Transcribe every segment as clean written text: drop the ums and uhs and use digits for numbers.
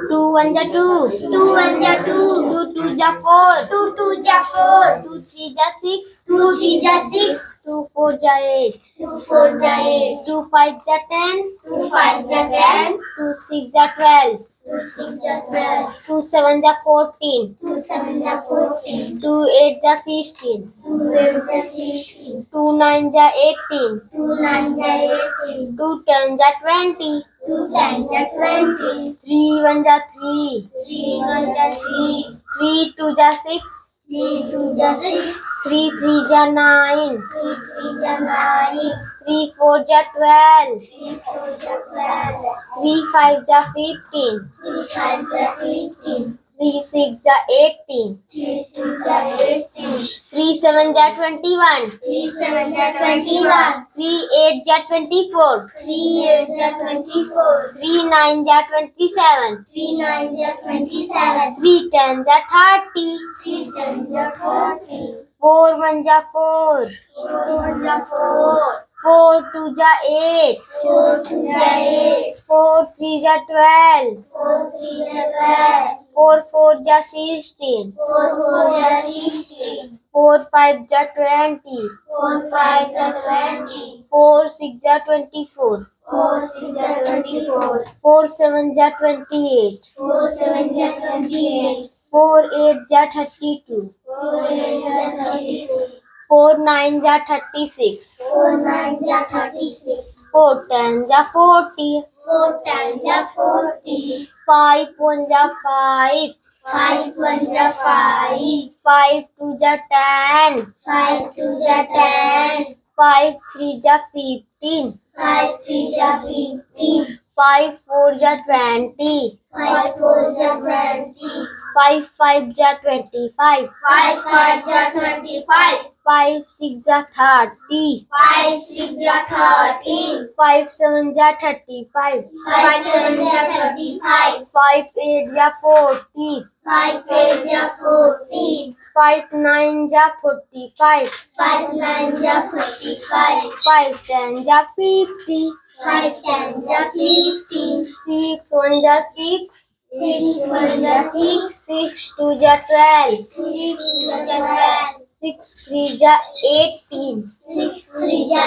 Two one ja two. Two one ja two. Two two ja four. Two two ja four. Two three ja six. Two three ja six. Two four ja eight. Two four ja eight. Two five ja 10. Two five ja 10. Two six ja 12. Two six ja 12. Two seven ja 14. Two seven ja 14. Two eight ja 16. Two eight ja 16. Two nine ja 18. Two nine ja 18. Two 10 ja 20. Two 10 ja 20. Three one ja 3. Three one ja 3. Three two ja 6. Three two ja 6. Three three ja 9. Three three ja 9. Three four ja 12. Three four ja 12. Three five ja 15. Three five ja 15. Three six ja 18. Three six ja 18. Three seven ja 21. Three seven ja 21. Three eight ja 24. Three eight ja 24. Three nine ja 27. Three nine ja 27. Three ten ja 30. Three 10 ja 30. Four one ja 4. Four one ja 4. Four two ja 8. Four two ja 8. Four three ja 12. Four three ja 12. Four four ja 16. Four four ja 16. Four five ja 20. Four five ja 20. Four six ja 24. Four six ja 24. Four seven ja 28. Four seven ja 28. Four eight ja 32. Four eight ja 32. Four nine ja 36. Four nine ja 36. Four ten ja 40. Four 10 ja 40. Five one ja 5. Five one ja 5. Five two ja 10. Five two ja 10. Five three ja 15. Five three ja 15. Five four ja 20. Five four ja 20. Five five ja 25. Five five ja 25. Five six ja 30. Five six ja 30. Five seven ja 35. Five seven ja 35. Five eight ja 40. Five eight ja 40. Five nine ja 45. Five nine ja 45. Five ten ja 50. Five 10 ja 50. Six one ja 6. Six one ja 6. Six two ja 12. Six two ja 12. Six three ja 18. Six three ja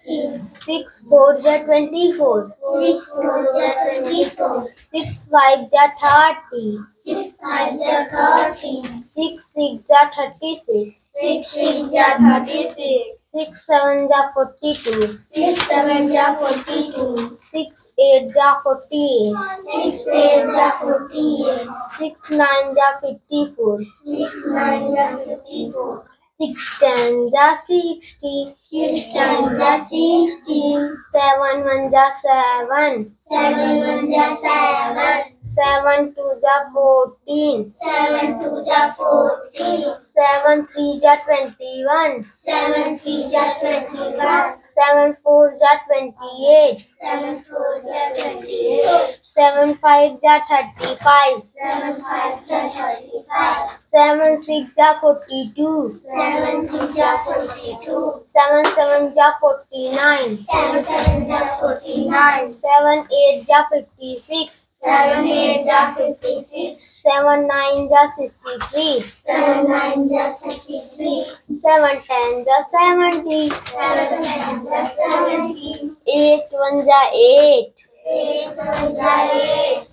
18. Six four ja 24. Six four ja 24. Six five ja 30. Six five ja 30. Six six ja 36. Six six ja 36. Six seven ja 42. Six seven ja 42. Six eight ja 48. Six eight ja 48. Six nine ja 54. Six nine ja 54. Six ten ja 60. Six 10 ja 60. Seven one ja 7. Seven one ja 7. Seven two ja 14. Seven two ja 14. Seven three ja 21. Seven three ja 21. Seven four ja 28. Seven four ja 28. Seven five ja 35. Seven five ja 35. Seven six ja 42. Seven six ja 42. Seven seven ja 49. Seven seven ja 49. Seven eight ja 56. Seven eight ja 56. Seven nine ja 63. Seven nine ja 63. Seven ten ja 70. Seven ten ja 70. Eight one ja 8. Eight one ja 8.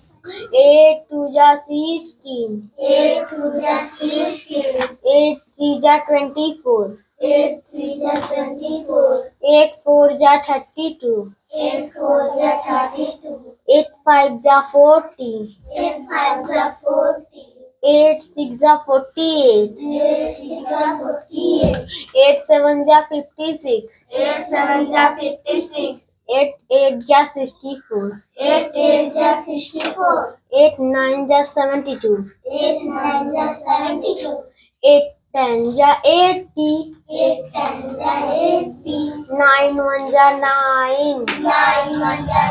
Eight two ja 16. Eight two ja 16. Eight three ja 24. Eight three ja 24. Eight four ja 32. Eight four ja 32. Eight five ja 40. Eight five ja 40. Eight six ja 48. Eight six ja 48. Eight seven ja 56. Eight seven ja 56. Eight eight ja 64. Eight eight ja 64. Eight nine ja 72. Eight nine ja 72. Eight ten ja 80. Eight ten ja 80. Nine one ja 9. Nine one ja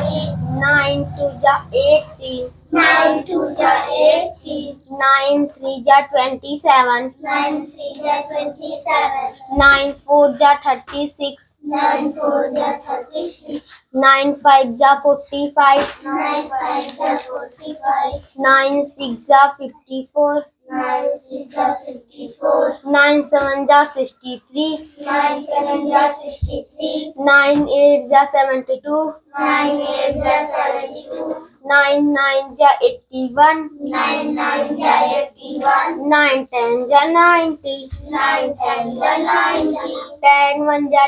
9. 9 2 ja 80. 9 2 ja 80. 9 3 ja 27. 9 3 ja 27. 9 4 ja 36. 9 4 ja 36. 9 5 ja 45. 9 5 ja 45. 9 6 ja 54. 9 6 ja 54. 9 7 ja 63. 9 7 ja 63. 9 8 ja 72. 9 8 ja 72. 9 9 ja 81. 9 9 ja 81. 9 10 ja 90. 9 10 ja 90. 10 1 ja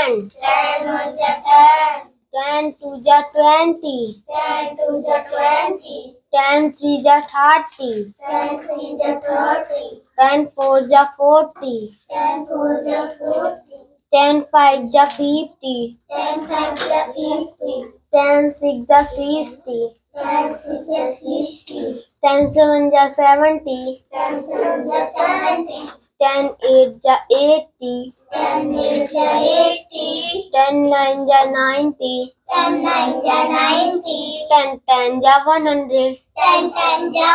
10. 10 1 ja 10. 10 2 ja 20. 10 2 ja 20. 10 3 ja 30. 10 3 ja 30. 10 4 ja 40. 10 4 ja 40. 10 5 ja 50. 10 5 ja 50. 10 6 ja 60. 10 6 ja 60. 10 7 ja 70. 10 7 ja 70. 10 8 ja 80. 10 8 ja 80. 10 9 ja 90. 10 9 ja 90. 10 10 ja 100. 10 10 ja